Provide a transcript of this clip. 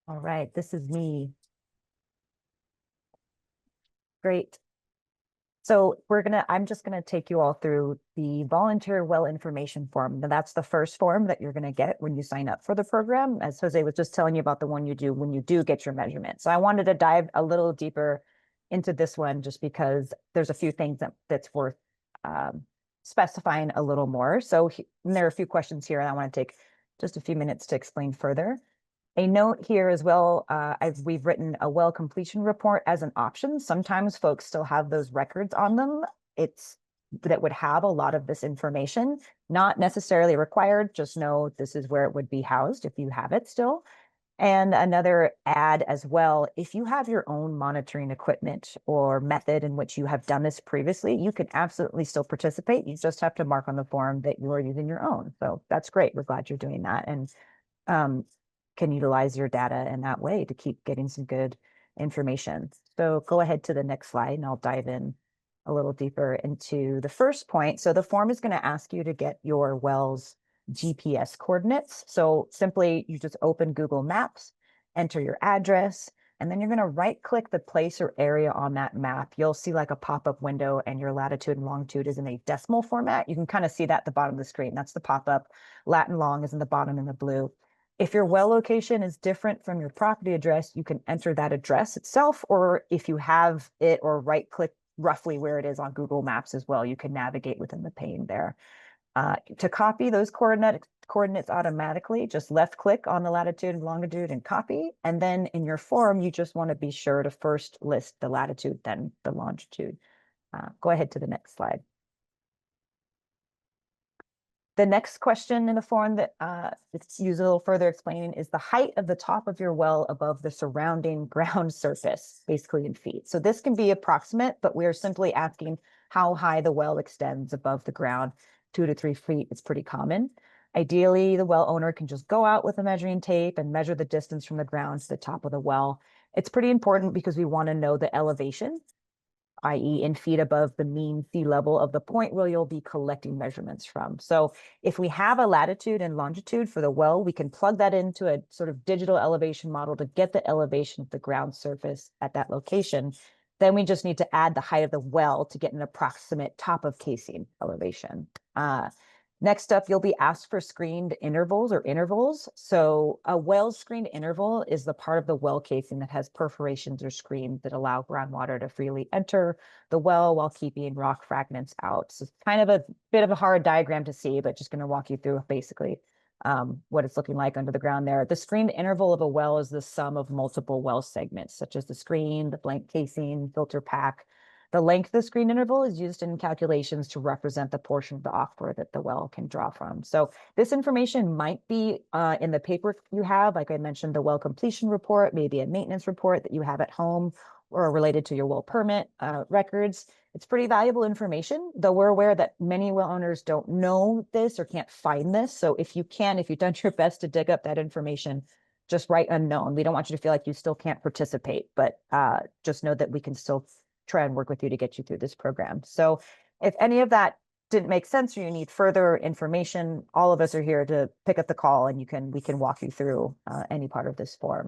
All right, this is me. Great. So I'm just gonna take you all through the volunteer well information form. Now that's the first form that you're gonna get when you sign up for the program, as Jose was just telling you about the one you do when you do get your measurement. So I wanted to dive a little deeper into this one just because there's a few things that's worth um, specifying a little more. And there are a few questions here, and I want to take just a few minutes to explain further. A note here as well, as we've written a well completion report as an option. Sometimes folks still have those records on them. It's that would have a lot of this information, not necessarily required. Just know this is where it would be housed if you have it still. And another add as well, if you have your own monitoring equipment or method in which you have done this previously, you can absolutely still participate. You just have to mark on the form that you are using your own. So that's great. We're glad you're doing that. And um, can utilize your data in that way to keep getting some good information. So go ahead to the next slide and I'll dive in a little deeper into the first point. So the form is going to ask you to get your well's GPS coordinates. So simply you just open Google Maps, enter your address, and then you're going to right click the place or area on that map. You'll see like a pop-up window and your latitude and longitude is in a decimal format. You can kind of see that at the bottom of the screen. That's the pop-up. Lat and long is in the bottom in the blue. If your well location is different from your property address, you can enter that address itself, or if you have it or right click roughly where it is on Google Maps as well, you can navigate within the pane there. To copy those coordinates automatically, just left click on the latitude and longitude and copy. And then in your form, you just want to be sure to first list the latitude, then the longitude. Go ahead to the next slide. The next question in the form that it's used a little further explaining is the height of the top of your well above the surrounding ground surface, basically in feet. So this can be approximate, but we are simply asking how high the well extends above the ground. 2 to 3 feet is pretty common. Ideally, the well owner can just go out with a measuring tape and measure the distance from the ground to the top of the well. It's pretty important because we want to know the elevation, i.e. in feet above the mean sea level of the point where you'll be collecting measurements from. So if we have a latitude and longitude for the well, we can plug that into a sort of digital elevation model to get the elevation of the ground surface at that location. Then we just need to add the height of the well to get an approximate top of casing elevation. Next up, you'll be asked for screened intervals. So a well screened interval is the part of the well casing that has perforations or screens that allow groundwater to freely enter the well while keeping rock fragments out. So it's kind of a bit of a hard diagram to see, but just going to walk you through basically what it's looking like under the ground there. The screened interval of a well is the sum of multiple well segments, such as the screen, the blank casing, filter pack. The length of the screen interval is used in calculations to represent the portion of the aquifer that the well can draw from. So this information might be in the paper you have, like I mentioned, the well completion report, maybe a maintenance report that you have at home or related to your well permit records. It's pretty valuable information, though we're aware that many well owners don't know this or can't find this. So if you've done your best to dig up that information, just write unknown. We don't want you to feel like you still can't participate, but just know that we can still try and work with you to get you through this program. So if any of that didn't make sense or you need further information, all of us are here to pick up the call and we can walk you through any part of this form.